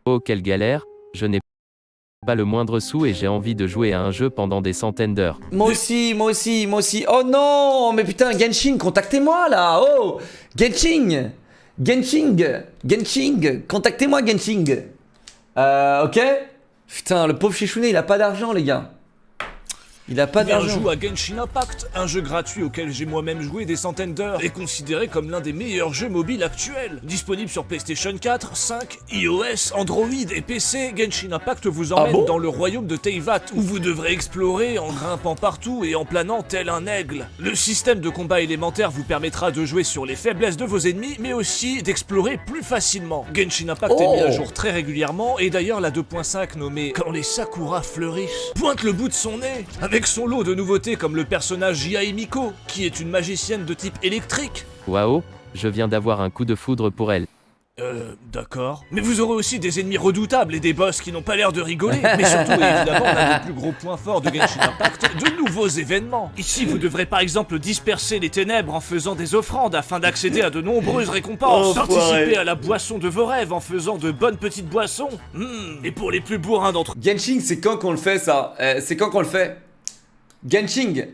Oh quelle galère, je n'ai pas le moindre sou et j'ai envie de jouer à un jeu pendant des centaines d'heures. Moi aussi, moi aussi, moi aussi. Oh non, mais putain, Genshin, contactez-moi là. Oh, Genshin, Genshin, contactez-moi Genshin. Ok. Putain, le pauvre Chichounet, il a pas d'argent, les gars. Il a pas Bien d'argent. joue à Genshin Impact, un jeu gratuit auquel j'ai moi-même joué des centaines d'heures et considéré comme l'un des meilleurs jeux mobiles actuels. Disponible sur PlayStation 4, 5, iOS, Android et PC, Genshin Impact vous emmène bon dans le royaume de Teyvat où vous devrez explorer en grimpant partout et en planant tel un aigle. Le système de combat élémentaire vous permettra de jouer sur les faiblesses de vos ennemis mais aussi d'explorer plus facilement. Genshin Impact est mis à jour très régulièrement et d'ailleurs la 2.5 nommée Quand les Sakura fleurissent pointe le bout de son nez avec son lot de nouveautés comme le personnage Yae Miko, qui est une magicienne de type électrique. Waouh, je viens d'avoir un coup de foudre pour elle. D'accord. Mais vous aurez aussi des ennemis redoutables et des boss qui n'ont pas l'air de rigoler. Mais surtout, et évidemment, l'un des plus gros points forts de Genshin Impact, de nouveaux événements. Ici, vous devrez par exemple disperser les ténèbres en faisant des offrandes afin d'accéder à de nombreuses récompenses. Participer à la boisson de vos rêves en faisant de bonnes petites boissons. Et pour les plus bourrins d'entre Genshin, c'est quand qu'on le fait ça? C'est quand qu'on le fait? Genshin.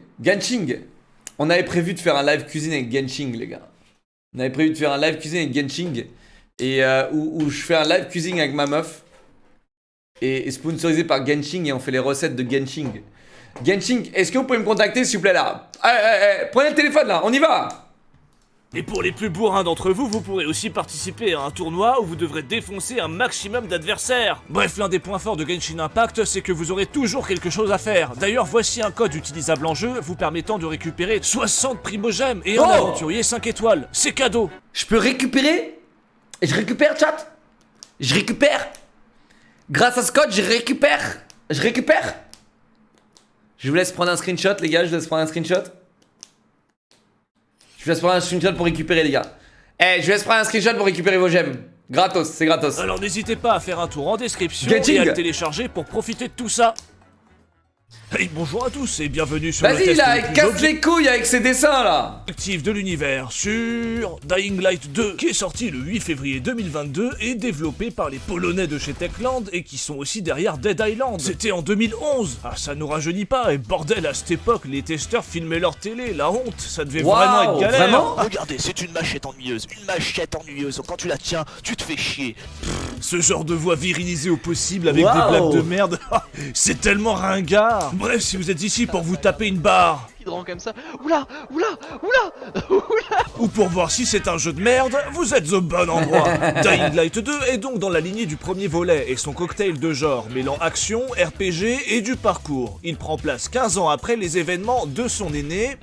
On avait prévu de faire un live cuisine avec Genshin, les gars. On avait prévu de faire un live cuisine avec Genshin. Et où je fais un live cuisine avec ma meuf. Et sponsorisé par Genshin. Et on fait les recettes de Genshin. Genshin, est-ce que vous pouvez me contacter s'il vous plaît là? Prenez le téléphone là, on y va. Et pour les plus bourrins d'entre vous, vous pourrez aussi participer à un tournoi où vous devrez défoncer un maximum d'adversaires. Bref, l'un des points forts de Genshin Impact, c'est que vous aurez toujours quelque chose à faire. D'ailleurs, voici un code utilisable en jeu vous permettant de récupérer 60 primogèmes et un aventurier 5 étoiles. C'est cadeau. Je peux récupérer? Je récupère, chat? Je récupère? Grâce à ce code, je récupère? Je récupère? Je vous laisse prendre un screenshot, les gars, je vous laisse prendre un screenshot. Je vous laisse prendre un screenshot pour récupérer, les gars. Je vous laisse prendre un screenshot pour récupérer vos gemmes. Gratos, c'est gratos. Alors n'hésitez pas à faire un tour en description Genshin. et à le télécharger pour profiter de tout ça. Hey, bonjour à tous et bienvenue sur le Vas-y test là, le plus casse les couilles avec ces dessins là. objectif de l'univers sur Dying Light 2 qui est sorti le 8 février 2022 et développé par les Polonais de chez Techland et qui sont aussi derrière Dead Island. C'était en 2011. Ah, ça nous rajeunit pas et bordel, à cette époque les testeurs filmaient leur télé, la honte, ça devait vraiment être galère. Vraiment Regardez, c'est une machette ennuyeuse, quand tu la tiens, tu te fais chier. Ce genre de voix virilisée au possible avec des Wow. blagues de merde, c'est tellement ringard. Bref, si vous êtes ici pour vous taper une barre Hydrant comme ça. Oula. ou pour voir si c'est un jeu de merde, vous êtes au bon endroit. Dying Light 2 est donc dans la lignée du premier volet et son cocktail de genre mêlant action, RPG et du parcours. Il prend place 15 ans après les événements de son aîné...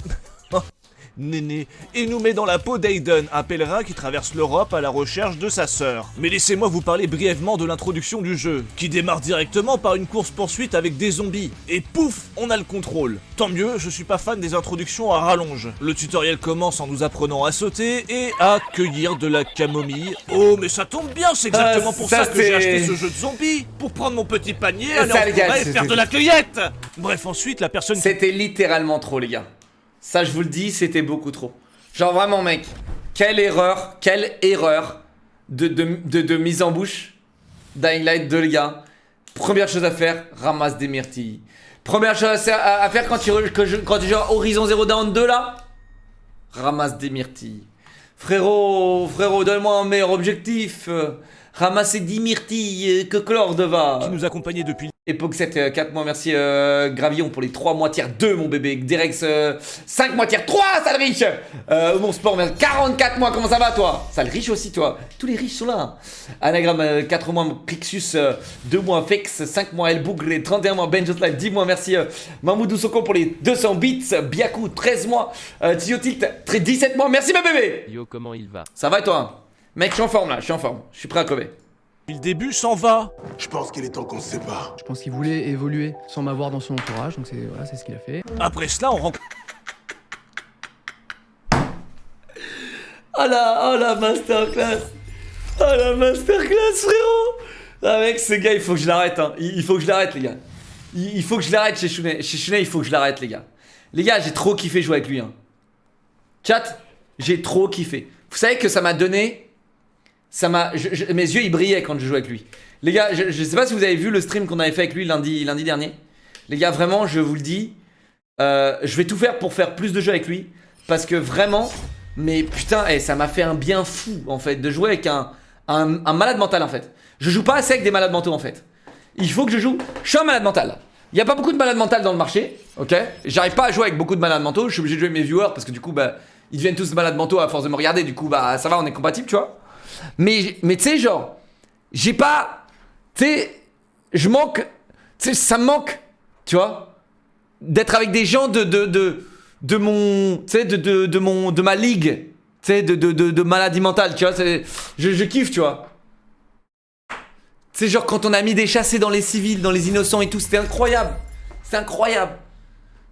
Néné, et nous met dans la peau d'Aiden, un pèlerin qui traverse l'Europe à la recherche de sa sœur. Mais laissez-moi vous parler brièvement de l'introduction du jeu, qui démarre directement par une course-poursuite avec des zombies. Et pouf, on a le contrôle. Tant mieux, je suis pas fan des introductions à rallonge. Le tutoriel commence en nous apprenant à sauter et à cueillir de la camomille. Oh, mais ça tombe bien, c'est exactement pour ça que j'ai acheté ce jeu de zombies. Pour prendre mon petit panier, aller en Ça, les gars, forêt et faire de la cueillette. Bref, ensuite, la personne... C'était littéralement trop, les gars. Ça, je vous le dis, c'était beaucoup trop. Genre vraiment, mec, quelle erreur de mise en bouche. Dying Light 2, les gars. Première chose à faire, ramasse des myrtilles. Première chose à faire quand tu joues à Horizon Zero Dawn 2, là, ramasse des myrtilles. Frérot, donne-moi un meilleur objectif. Ramasser 10 myrtilles, que Clord va. qui nous accompagnait depuis Époque 7, 4 mois, merci Gravillon pour les 3 mois tiers 2 mon bébé. Derex 5 mois tiers 3, sale riche. Mon sport, 44 mois, comment ça va toi? Sale riche aussi toi, tous les riches sont là. Anagramme 4 mois, Pixus 2 mois, Fex 5 mois, El Bougré 31 mois, Benjot Live 10 mois, merci Mamoudou Soko pour les 200 bits, Biaku 13 mois, Tio Tilt 17 mois, merci ma bébé. Yo comment il va? Ça va et toi? Mec, je suis en forme là, je suis en forme, je suis prêt à crever. le début s'en va. Je pense qu'il est temps qu'on se sépare. Je pense qu'il voulait évoluer sans m'avoir dans son entourage, donc c'est ce qu'il a fait. Après cela, on rencontre Oh la masterclass. Oh la masterclass frérot. Ah mec, ce gars il faut que je l'arrête hein. Il faut que je l'arrête les gars. Il faut que je l'arrête chez Chounet. Chez Chounet il faut que je l'arrête les gars. Les gars j'ai trop kiffé jouer avec lui hein. Chat, j'ai trop kiffé. Vous savez que ça m'a donné mes yeux ils brillaient quand je jouais avec lui. Les gars, je sais pas si vous avez vu le stream qu'on avait fait avec lui lundi dernier. Les gars, vraiment, je vous le dis, je vais tout faire pour faire plus de jeux avec lui. Parce que vraiment, mais putain, ça m'a fait un bien fou en fait de jouer avec un malade mental en fait. Je joue pas assez avec des malades mentaux en fait. Il faut que je joue. Je suis un malade mental. Il y a pas beaucoup de malades mentales dans le marché, ok. J'arrive pas à jouer avec beaucoup de malades mentaux. Je suis obligé de jouer avec mes viewers parce que du coup, bah, ils deviennent tous malades mentaux à force de me regarder. Du coup, bah, ça va, on est compatibles, tu vois. Mais tu sais, genre, j'ai pas. Tu sais, je manque. Tu sais, ça me manque, tu vois, d'être avec des gens de mon. Tu sais, de ma ligue. Tu sais, de maladie mentale, tu vois. Je kiffe, tu vois. C'est genre quand on a mis des chassés dans les civils, dans les innocents et tout, c'était incroyable. C'est incroyable.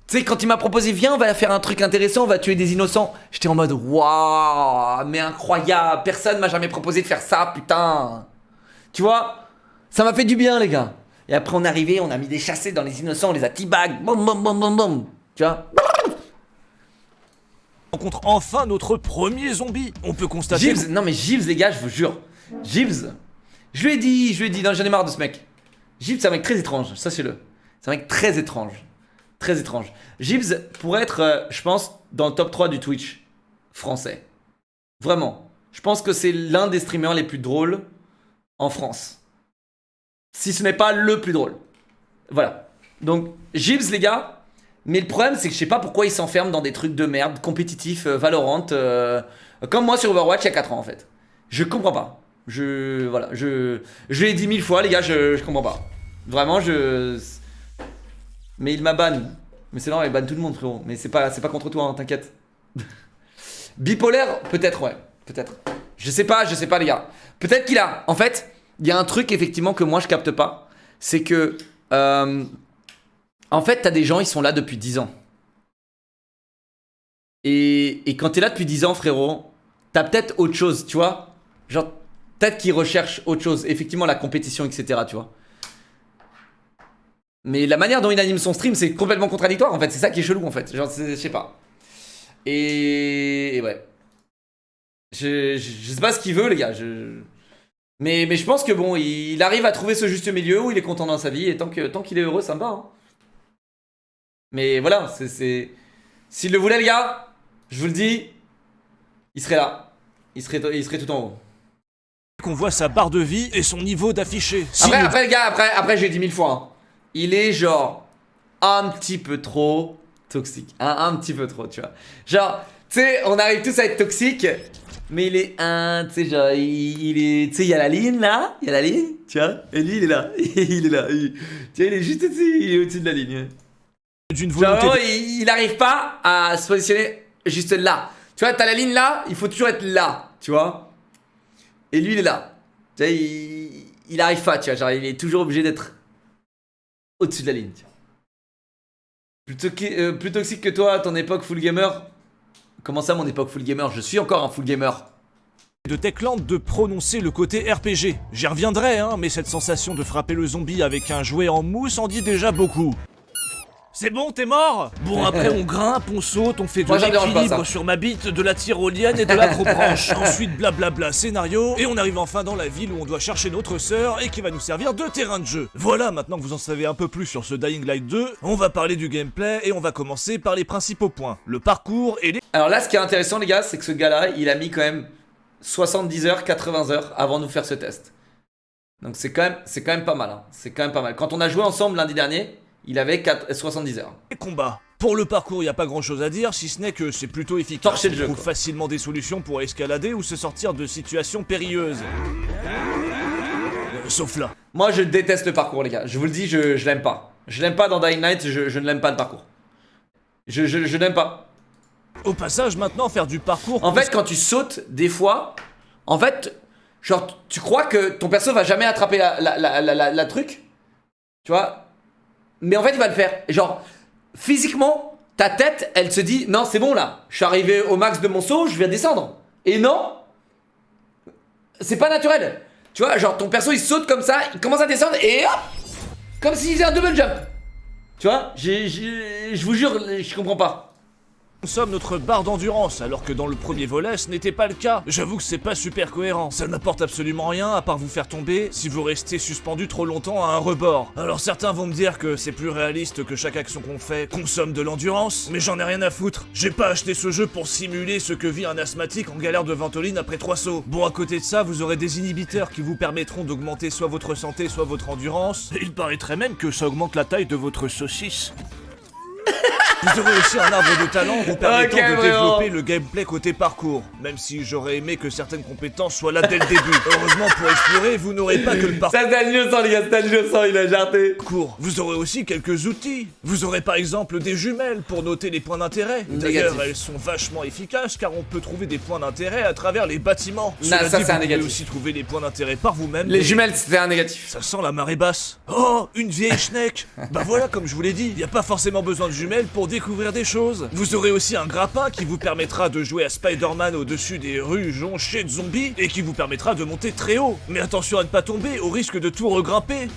Tu sais, quand il m'a proposé, viens, on va faire un truc intéressant, on va tuer des innocents. J'étais en mode, waouh, mais incroyable. Personne m'a jamais proposé de faire ça, putain. Tu vois, ça m'a fait du bien, les gars. Et après, on est arrivé, on a mis des chassés dans les innocents, on les a teabag. Bom, bom, bom, bom, bom. Tu vois. On rencontre enfin notre premier zombie. On peut constater... Gibbs, non mais Gibbs, les gars, je vous jure. Gibbs... Je lui ai dit, non, j'en ai marre de ce mec. Gibbs, c'est un mec très étrange, sachez-le. C'est un mec très étrange. Très étrange. Gibbs pourrait être, je pense, dans le top 3 du Twitch français. Vraiment. Je pense que c'est l'un des streamers les plus drôles en France. Si ce n'est pas le plus drôle. Voilà. Donc, Gibbs, les gars. Mais le problème, c'est que je sais pas pourquoi il s'enferme dans des trucs de merde, compétitifs, Valorant, comme moi sur Overwatch il y a 4 ans, en fait. Je comprends pas. Voilà, je l'ai dit 1000 fois, les gars, je comprends pas. Vraiment, mais il m'a ban. Mais c'est normal, il banne tout le monde, frérot. Mais c'est pas contre toi, hein, t'inquiète. Bipolaire, peut-être, ouais. Peut-être. Je sais pas, les gars. Peut-être qu'il a. En fait, il y a un truc, effectivement, que moi, je capte pas. C'est que. En fait, t'as des gens, ils sont là depuis 10 ans. Et quand t'es là depuis 10 ans, frérot, t'as peut-être autre chose, tu vois. Genre. Peut-être qu'il recherche autre chose, effectivement la compétition, etc. Tu vois. Mais la manière dont il anime son stream, c'est complètement contradictoire en fait. C'est ça qui est chelou en fait. Genre, je sais pas. Et ouais. Je sais pas ce qu'il veut, les gars. Mais je pense que bon, il arrive à trouver ce juste milieu où il est content dans sa vie. Et tant qu'il est heureux, ça me va. Hein. Mais voilà, s'il le voulait, les gars, je vous le dis, il serait là. Il serait tout en haut. Qu'on voit sa barre de vie et son niveau d'affiché. Après les gars, après j'ai dit 1000 fois, hein. Il est genre un petit peu trop toxique, un petit peu trop, tu vois. Genre, tu sais, on arrive tous à être toxique, mais il est tu sais, genre, il est, tu sais, il y a la ligne là, tu vois, et lui il est là, il est là, tu vois, il est juste au-dessus, il est au-dessus de la ligne. D'une volonté. Genre, il arrive pas à se positionner juste là. Tu vois, t'as la ligne là, il faut toujours être là, tu vois. Et lui il est là. Tu sais, il arrive pas, tu vois, genre il est toujours obligé d'être au-dessus de la ligne. Plus toxique que toi à ton époque full gamer. Comment ça mon époque full gamer? Je suis encore un full gamer. De Techland de prononcer le côté RPG. J'y reviendrai, hein, mais cette sensation de frapper le zombie avec un jouet en mousse en dit déjà beaucoup. C'est bon, t'es mort? Bon, après on grimpe, on saute, on fait de l'équilibre sur ma bite, de la tyrolienne et de l'acrobranche. Ensuite, blablabla, scénario, et on arrive enfin dans la ville où on doit chercher notre sœur et qui va nous servir de terrain de jeu. Voilà, maintenant que vous en savez un peu plus sur ce Dying Light 2, on va parler du gameplay et on va commencer par les principaux points. Le parcours et les... Alors là, ce qui est intéressant, les gars, c'est que ce gars-là, il a mis quand même 70 heures, 80 heures avant de nous faire ce test. Donc c'est quand même pas mal, hein. C'est quand même pas mal. Quand on a joué ensemble lundi dernier, il avait 70 heures. Les combats. Pour le parcours, il n'y a pas grand chose à dire, si ce n'est que c'est plutôt efficace. Torcher le jeu, on trouve facilement des solutions pour escalader ou se sortir de situations périlleuses. Sauf là. Moi, je déteste le parcours, les gars. Je vous le dis, je l'aime pas. Je l'aime pas dans Dying Light, je ne l'aime pas le parcours. Je n'aime pas. Au passage, maintenant, faire du parcours... En fait, quand tu sautes, des fois, en fait, genre, tu crois que ton perso va jamais attraper la truc, tu vois. Mais en fait, il va le faire. Genre, physiquement, ta tête, elle se dit, non, c'est bon là. Je suis arrivé au max de mon saut, je vais descendre. Et non, c'est pas naturel. Tu vois, genre, ton perso, il saute comme ça, il commence à descendre et hop, comme s'il faisait un double jump. Tu vois, je vous jure, je comprends pas. consomme notre barre d'endurance, alors que dans le premier volet, ce n'était pas le cas. J'avoue que c'est pas super cohérent. Ça n'apporte absolument rien à part vous faire tomber si vous restez suspendu trop longtemps à un rebord. Alors certains vont me dire que c'est plus réaliste que chaque action qu'on fait consomme de l'endurance, mais j'en ai rien à foutre. J'ai pas acheté ce jeu pour simuler ce que vit un asthmatique en galère de ventoline après 3 sauts. Bon, à côté de ça, vous aurez des inhibiteurs qui vous permettront d'augmenter soit votre santé, soit votre endurance. Et il paraîtrait même que ça augmente la taille de votre saucisse. Vous aurez aussi un arbre de talent vous permettant de développer le gameplay côté parcours, même si j'aurais aimé que certaines compétences soient là dès le début. Heureusement pour explorer, vous n'aurez pas que le parcours. Ça c'est innocent les gars, c'est innocent, il a jarté. Vous aurez aussi quelques outils. Vous aurez par exemple des jumelles pour noter les points d'intérêt. D'ailleurs, elles sont vachement efficaces car on peut trouver des points d'intérêt à travers les bâtiments. Non, ça c'est un vous pouvez négatif. aussi trouver les points d'intérêt par vous-même. Les jumelles c'était un négatif. Ça sent la marée basse. Oh, une vieille schneck. Bah voilà, comme je vous l'ai dit, il n'y a pas forcément besoin de jumelles pour découvrir des choses. Vous aurez aussi un grappin qui vous permettra de jouer à Spider-Man au-dessus des rues jonchées de zombies et qui vous permettra de monter très haut. Mais attention à ne pas tomber au risque de tout regrimper.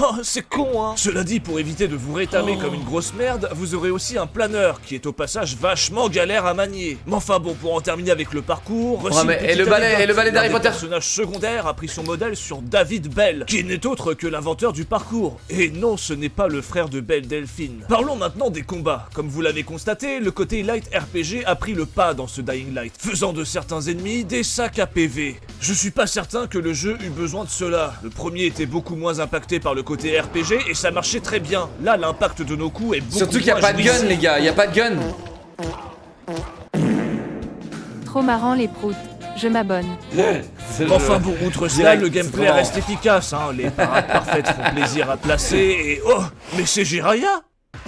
Oh, c'est con, hein. Cela dit, pour éviter de vous rétamer comme une grosse merde, vous aurez aussi un planeur, qui est au passage vachement galère à manier. Mais enfin bon, pour en terminer avec le parcours, voici une et le petite balai anecdote. d'Harry L'un Potter. des personnages secondaires a pris son modèle sur David Bell, qui n'est autre que l'inventeur du parcours. Et non, ce n'est pas le frère de Belle Delphine. Parlons maintenant des combats. Comme vous l'avez constaté, le côté light RPG a pris le pas dans ce Dying Light, faisant de certains ennemis des sacs à PV. Je suis pas certain que le jeu eut besoin de cela. Le premier était beaucoup moins impacté par le côté RPG et ça marchait très bien. Là, l'impact de nos coups est beaucoup Surtout qu'il n'y a moins pas de gun jouissif. les gars, il n'y a pas de gun. Trop marrant les proutes. Je m'abonne. Enfin bon, outre cela, Direct, le gameplay c'est vraiment- reste efficace, hein. Les parades parfaites font plaisir à placer et... Oh, mais c'est Jiraya!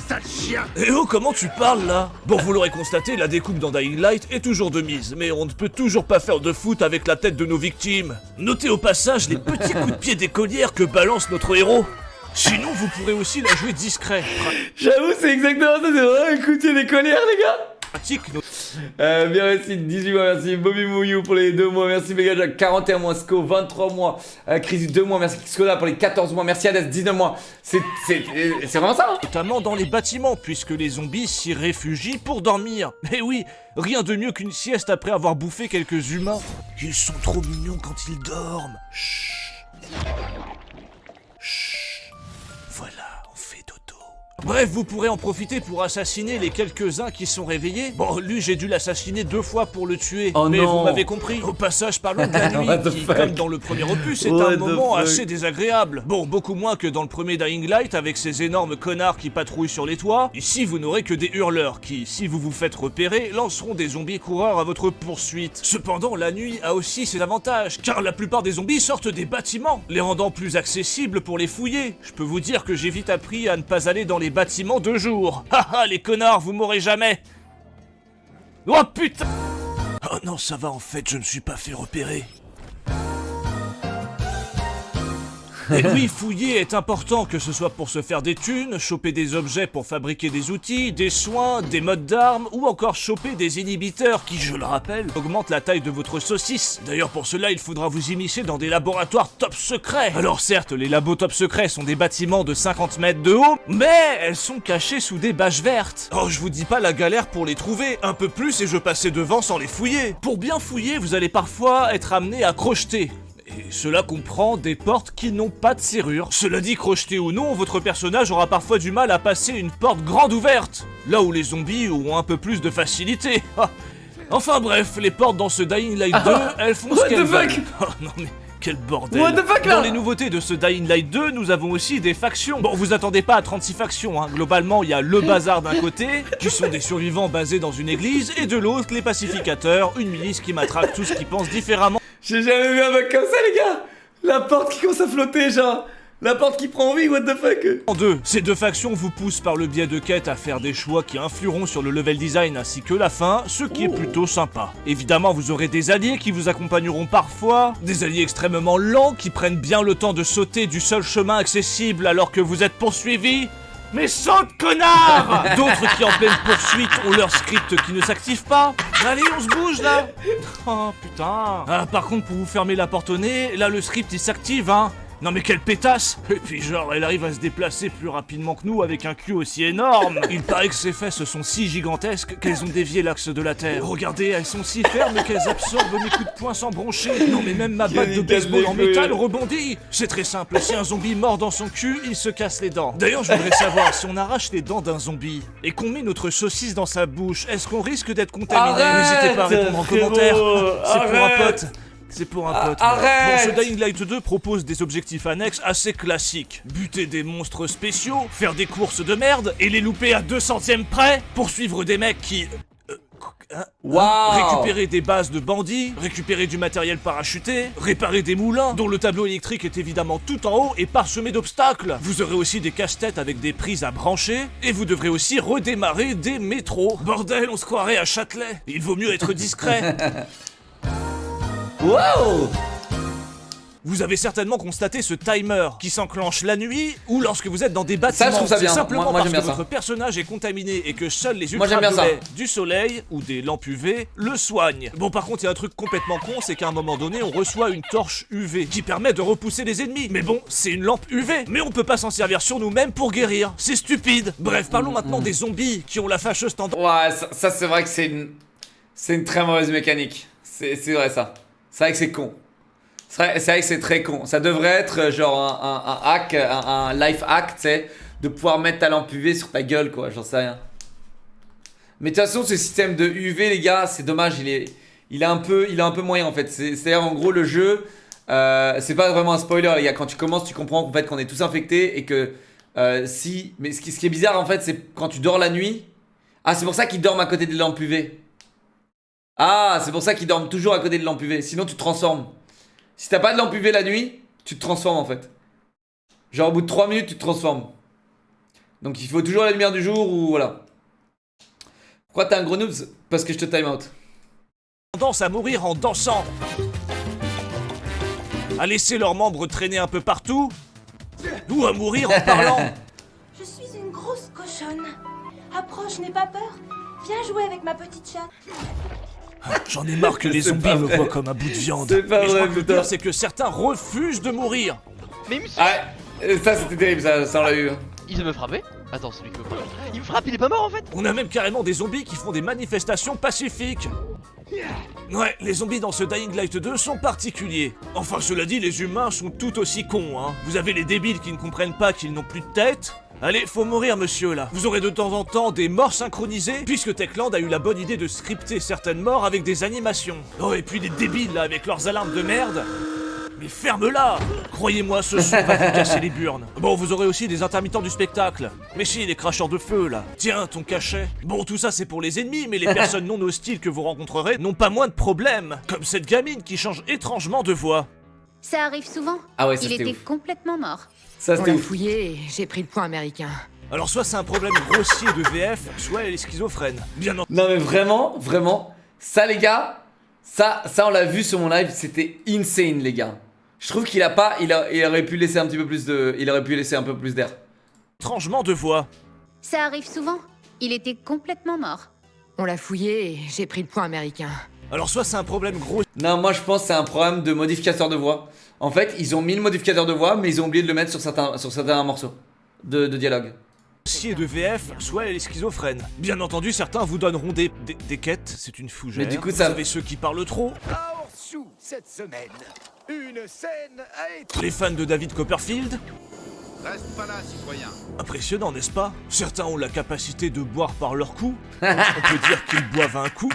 Sale chien! Eh oh, comment tu parles là? Bon, vous l'aurez constaté, la découpe dans Dying Light est toujours de mise, mais on ne peut toujours pas faire de foot avec la tête de nos victimes. Notez au passage les petits coups de pied d'écolière que balance notre héros. Sinon, vous pourrez aussi la jouer discret. J'avoue c'est exactement ça, c'est vraiment un coup de pied des colères les gars. Pratique, Bien merci, 18 mois, merci Bobby Mouillou pour les 2 mois, merci Megajack, 41 mois, Sco, 23 mois, Chris 2 mois, merci Skoda pour les 14 mois, merci Hades, 19 mois, c'est vraiment ça hein. notamment dans les bâtiments, puisque les zombies s'y réfugient pour dormir. Mais oui, rien de mieux qu'une sieste après avoir bouffé quelques humains. Ils sont trop mignons quand ils dorment. Chut. Chut. Voilà, on fait dodo. Bref, vous pourrez en profiter pour assassiner les quelques-uns qui sont réveillés. Bon, lui, j'ai dû l'assassiner 2 fois pour le tuer. Oh mais non. vous m'avez compris. Au passage, parlons de la nuit, What the qui, fuck. comme dans le premier opus, est What un the moment fuck. assez désagréable. Bon, beaucoup moins que dans le premier Dying Light avec ces énormes connards qui patrouillent sur les toits. Ici, vous n'aurez que des hurleurs qui, si vous vous faites repérer, lanceront des zombies coureurs à votre poursuite. Cependant, la nuit a aussi ses avantages, car la plupart des zombies sortent des bâtiments, les rendant plus accessibles pour les fouiller. Je peux vous dire que j'ai vite appris à ne pas aller dans les bâtiments de jour. Haha, les connards, vous m'aurez jamais. Oh putain! Oh non, ça va, en fait, je ne suis pas fait repérer. Et oui, fouiller est important, que ce soit pour se faire des thunes, choper des objets pour fabriquer des outils, des soins, des modes d'armes, ou encore choper des inhibiteurs qui, je le rappelle, augmentent la taille de votre saucisse. D'ailleurs, pour cela, il faudra vous immiscer dans des laboratoires top secrets. Alors certes, les labos top secrets sont des bâtiments de 50 mètres de haut, mais elles sont cachées sous des bâches vertes. Oh, je vous dis pas la galère pour les trouver, un peu plus et je passais devant sans les fouiller. Pour bien fouiller, vous allez parfois être amené à crocheter. Et cela comprend des portes qui n'ont pas de serrure. Cela dit, crocheté ou non, votre personnage aura parfois du mal à passer une porte grande ouverte, là où les zombies ont un peu plus de facilité. Enfin bref, les portes dans ce Dying Light 2, elles font ce What qu'elles the fuck? veulent. Oh non mais... Quel bordel. What the fuck, là? Dans les nouveautés de ce Dying Light 2, nous avons aussi des factions. Bon, vous attendez pas à 36 factions, hein. Globalement, il y a le bazar d'un côté, qui sont des survivants basés dans une église, et de l'autre, les pacificateurs, une milice qui matraque tous qui pensent différemment. J'ai jamais vu un mec comme ça les gars. La porte qui commence à flotter genre. La porte qui prend vie, what the fuck. En deux, ces deux factions vous poussent par le biais de quêtes à faire des choix qui influeront sur le level design ainsi que la fin, ce qui est plutôt sympa. Évidemment, vous aurez des alliés qui vous accompagneront parfois, des alliés extrêmement lents qui prennent bien le temps de sauter du seul chemin accessible alors que vous êtes poursuivi. Mais saute, connard! D'autres qui en pleine poursuite ont leur script qui ne s'active pas. Allez, on se bouge là! Oh putain! Ah, par contre, pour vous fermer la porte au nez, là le script il s'active, hein! Non mais quelle pétasse! Et puis genre, elle arrive à se déplacer plus rapidement que nous avec un cul aussi énorme! Il paraît que ses fesses sont si gigantesques qu'elles ont dévié l'axe de la Terre. Regardez, elles sont si fermes qu'elles absorbent mes coups de poing sans broncher. Non mais même ma batte de baseball en métal rebondit! C'est très simple, si un zombie mord dans son cul, il se casse les dents. D'ailleurs, je voudrais savoir, si on arrache les dents d'un zombie et qu'on met notre saucisse dans sa bouche, est-ce qu'on risque d'être contaminé? N'hésitez pas à répondre en commentaire. C'est pour un pote. C'est pour un pote. Arrête! Bon, ce Dying Light 2 propose des objectifs annexes assez classiques. Buter des monstres spéciaux, faire des courses de merde et les louper à 200e près, poursuivre des mecs qui... récupérer des bases de bandits, récupérer du matériel parachuté, réparer des moulins, dont le tableau électrique est évidemment tout en haut et parsemé d'obstacles. Vous aurez aussi des casse-têtes avec des prises à brancher, et vous devrez aussi redémarrer des métros. Bordel, on se croirait à Châtelet. Il vaut mieux être discret. Wow! Vous avez certainement constaté ce timer qui s'enclenche la nuit ou lorsque vous êtes dans des bâtiments. Ça, je trouve ça bien. C'est simplement Moi, parce j'aime que bien ça. votre personnage est contaminé et que seuls les Moi, j'aime bien ultraviolets du soleil ou des lampes UV le soignent. Bon, par contre, il y a un truc complètement con, c'est qu'à un moment donné, on reçoit une torche UV qui permet de repousser les ennemis. Mais bon, c'est une lampe UV. Mais on peut pas s'en servir sur nous-mêmes pour guérir. C'est stupide. Bref, parlons maintenant des zombies qui ont la fâcheuse tendance. Ouais, ça c'est vrai que c'est une très mauvaise mécanique. C'est vrai ça. C'est vrai que c'est con. C'est vrai que c'est très con. Ça devrait être genre un hack, un life hack, tu sais, de pouvoir mettre ta lampe UV sur ta gueule, quoi. J'en sais rien. Mais de toute façon, ce système de UV, les gars, c'est dommage. Il est un peu moyen en fait. C'est-à-dire en gros le jeu, c'est pas vraiment un spoiler, les gars. Quand tu commences, tu comprends qu'en fait qu'on est tous infectés et que mais ce qui est bizarre en fait, c'est quand tu dors la nuit. Ah, c'est pour ça qu'ils dorment à côté des lampes UV. Ah, c'est pour ça qu'ils dorment toujours à côté de lampes UV. Sinon, tu te transformes. Si t'as pas de lampe UV la nuit, tu te transformes en fait. Genre au bout de 3 minutes, tu te transformes. Donc il faut toujours la lumière du jour ou voilà. Pourquoi t'es un gros noob? Parce que je te time out. Tendance à mourir en dansant, à laisser leurs membres traîner un peu partout, ou à mourir en parlant. Je suis une grosse cochonne. Approche, n'aie pas peur. Viens jouer avec ma petite chatte. J'en ai marre que les C'est zombies pas me vrai. voient comme un bout de viande. C'est pas Mais je vrai, crois que le putain. pire, c'est que certains refusent de mourir. Mais il me, Ah, ça c'était terrible, ça on l'a eu. il veut me frapper. Attends, celui qui me frappe. Il me frappe, il est pas mort en fait. On a même carrément des zombies qui font des manifestations pacifiques. Ouais, les zombies dans ce Dying Light 2 sont particuliers. Enfin, cela dit, les humains sont tout aussi cons, hein. Vous avez les débiles qui ne comprennent pas qu'ils n'ont plus de tête. Allez, faut mourir, monsieur, là. Vous aurez de temps en temps des morts synchronisées, puisque Techland a eu la bonne idée de scripter certaines morts avec des animations. Oh, et puis les débiles, là, avec leurs alarmes de merde. Mais ferme-la! Croyez-moi, ce son va vous casser les burnes. Bon, vous aurez aussi des intermittents du spectacle. Mais si, les cracheurs de feu, là. Tiens, ton cachet. Bon, tout ça, c'est pour les ennemis, mais les personnes non hostiles que vous rencontrerez n'ont pas moins de problèmes. Comme cette gamine qui change étrangement de voix. Ça arrive souvent. Ah ouais, ça Il c'était était ouf. complètement mort. Ça On c'était l'a ouf. fouillé et j'ai pris le point américain. Alors soit c'est un problème grossier de VF, soit elle est schizophrène. Bien entendu. Non mais vraiment, ça les gars, ça on l'a vu sur mon live, c'était insane les gars. Je trouve qu'il a pas, il aurait pu laisser un petit peu plus de, il aurait pu laisser un peu plus d'air. Étrangement de voix. Ça arrive souvent. Il était complètement mort. On l'a fouillé et j'ai pris le point américain. Alors soit c'est un problème grossier Non, moi je pense que c'est un problème de modificateur de voix. En fait, ils ont mis le modificateur de voix, mais ils ont oublié de le mettre sur certains morceaux de dialogue. de VF, soit elle est schizophrène. Bien entendu, certains vous donneront des quêtes, c'est une fougère. Mais du coup, vous ça- avez ceux qui parlent trop. Hors-sous cette semaine. Une scène a été... Les fans de David Copperfield. Reste pas là, citoyen. Impressionnant, n'est-ce pas? Certains ont la capacité de boire par leur cou. On peut dire qu'ils boivent un coup.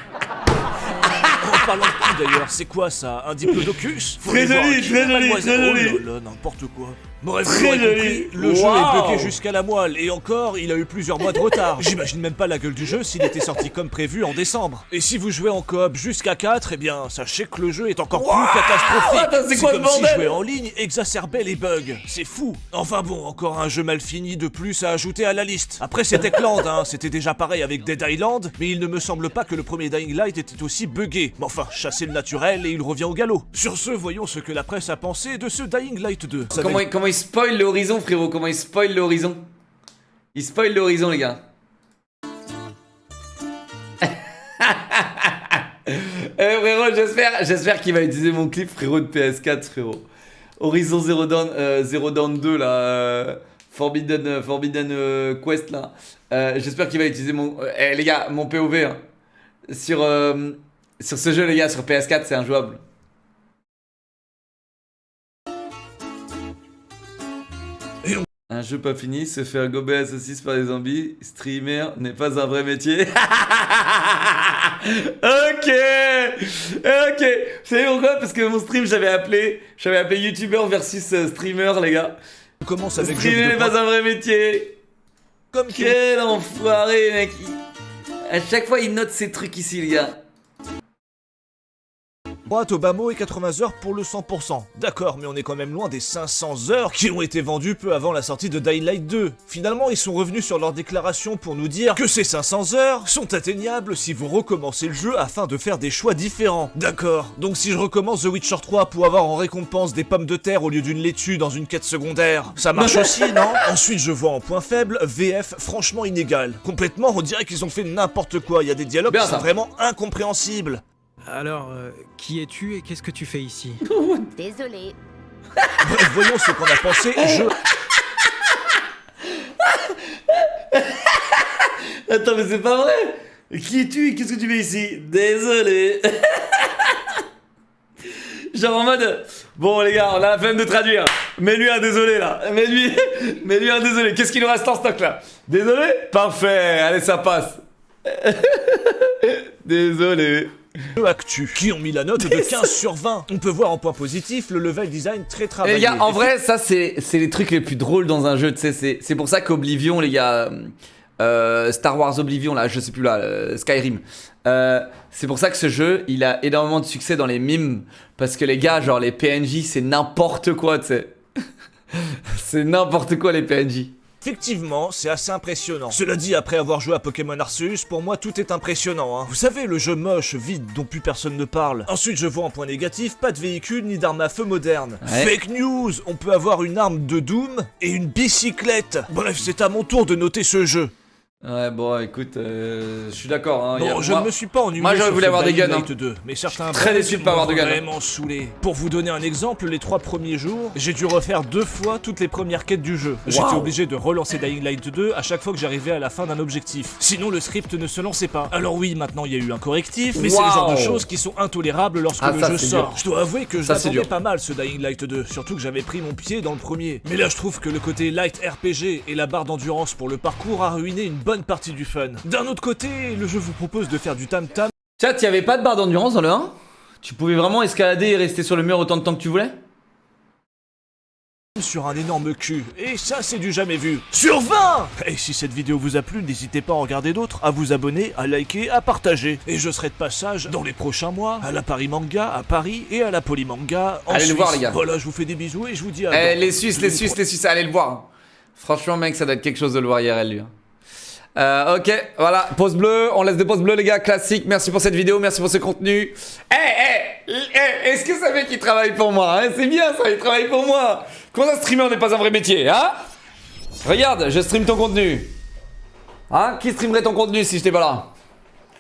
En parlant de cou d'ailleurs, c'est quoi ça? Un diplodocus? Faut Très aller voir joli, qui, très joli, mademoiselle. très joli. Oh là là, n'importe quoi. Bref, Très vous l'aurez joli. compris, le jeu Wow. est bloqué jusqu'à la moelle, et encore, il a eu plusieurs mois de retard. J'imagine même pas la gueule du jeu s'il était sorti comme prévu en décembre. Et si vous jouez en coop jusqu'à 4, eh bien, sachez que le jeu est encore plus catastrophique. Attends, c'est quoi ce comme si bordel jouer en ligne exacerbait les bugs. C'est fou. Enfin bon, encore un jeu mal fini de plus à ajouter à la liste. Après, c'est Techland, hein, c'était déjà pareil avec Dead Island, mais il ne me semble pas que le premier Dying Light était aussi buggé. Mais enfin, chasser le naturel et il revient au galop. Sur ce, voyons ce que la presse a pensé de ce Dying Light 2. Ça va Comment il spoil l'horizon, frérot? Comment il spoil l'horizon? Il spoil l'horizon, les gars. Frérot, j'espère qu'il va utiliser mon clip, frérot, de PS4, frérot. Horizon Zero Dawn 2 là, Forbidden Quest là. J'espère qu'il va utiliser mon... les gars, mon POV hein. Sur ce jeu les gars, sur PS4 c'est injouable. Un jeu pas fini, se faire gober à saucisse par des zombies, streamer n'est pas un vrai métier. Ok. Vous savez pourquoi? Parce que mon stream j'avais appelé YouTuber versus streamer les gars. On commence avec Streamer n'est pas un vrai métier. Comme Quel enfoiré mec. À chaque fois il note ces trucs ici les gars. droite au bas mot et 80 heures pour le 100%. D'accord, mais on est quand même loin des 500 heures qui ont été vendues peu avant la sortie de Dying Light 2. Finalement, ils sont revenus sur leur déclaration pour nous dire que ces 500 heures sont atteignables si vous recommencez le jeu afin de faire des choix différents. D'accord, donc si je recommence The Witcher 3 pour avoir en récompense des pommes de terre au lieu d'une laitue dans une quête secondaire, ça marche aussi, non? Ensuite, je vois en point faible, VF franchement inégal. Complètement, on dirait qu'ils ont fait n'importe quoi, il y a des dialogues qui sont vraiment incompréhensibles. Alors, qui es-tu et qu'est-ce que tu fais ici? Désolé. Bref, voyons ce qu'on a pensé. Attends, mais c'est pas vrai. Qui es-tu et qu'est-ce que tu fais ici? Désolé. Genre en mode... Bon les gars, on a la flemme de traduire. Mets-lui un désolé là. Mets-lui un désolé. Qu'est-ce qu'il nous reste en stock là? Désolé? Parfait, allez ça passe. Désolé. Actu, qui ont mis la note de 15 sur 20. On peut voir en point positif le level design très travaillé. Et les gars, en vrai, ça c'est les trucs les plus drôles dans un jeu, tu sais, c'est pour ça qu'Oblivion, les gars, Star Wars Oblivion, là, je sais plus là, Skyrim, c'est pour ça que ce jeu, il a énormément de succès dans les mimes, parce que les gars, genre les PNJ, c'est n'importe quoi, tu sais. C'est n'importe quoi les PNJ. Effectivement, c'est assez impressionnant. Cela dit, après avoir joué à Pokémon Arceus, pour moi tout est impressionnant, hein. Vous savez, le jeu moche, vide, dont plus personne ne parle. Ensuite, je vois en point négatif, pas de véhicule ni d'arme à feu moderne. Ouais. Fake news, on peut avoir une arme de Doom et une bicyclette. Bref, c'est à mon tour de noter ce jeu. Ouais, bon, écoute, je suis d'accord. Hein, bon, je ne me suis pas ennuyé. Moi, j'aurais voulu avoir des guns. Hein. 2, mais certains très déçu de pas avoir de guns. Vraiment saoulé. Pour vous donner un exemple, les 3 premiers jours, j'ai dû refaire 2 fois toutes les premières quêtes du jeu. J'étais obligé de relancer Dying Light 2 à chaque fois que j'arrivais à la fin d'un objectif. Sinon, le script ne se lançait pas. Alors oui, maintenant il y a eu un correctif, mais c'est le genre de choses qui sont intolérables lorsque le jeu sort. Dur. Je dois avouer que je l'attendais pas mal ce Dying Light 2, surtout que j'avais pris mon pied dans le premier. Mais là, je trouve que le côté light RPG et la barre d'endurance pour le parcours a ruiné une bonne partie du fun. D'un autre côté, le jeu vous propose de faire du tam-tam. Chat, y'avait pas de barre d'endurance dans le 1? Tu pouvais vraiment escalader et rester sur le mur autant de temps que tu voulais? Sur un énorme cul, et ça c'est du jamais vu. Sur 20! Et si cette vidéo vous a plu, n'hésitez pas à en regarder d'autres, à vous abonner, à liker, à partager. Et je serai de passage dans les prochains mois, à la Paris Manga, à Paris et à la Polymanga en Suisse. Allez le voir les gars. Voilà, je vous fais des bisous et je vous dis à... les Suisses, allez le voir. Franchement mec, ça doit être quelque chose de le voir IRL lui. Ok, voilà, pause bleue, on laisse des pauses bleues les gars, classique, merci pour cette vidéo, merci pour ce contenu. Est-ce que ça fait qu'il travaille pour moi hein? C'est bien ça, il travaille pour moi. Comment ça streamer n'est pas un vrai métier, hein? Regarde, je stream ton contenu. Hein? Qui streamerait ton contenu si j'étais pas là?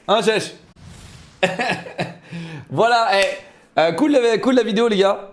Hein, Chèche? Voilà, cool la vidéo les gars.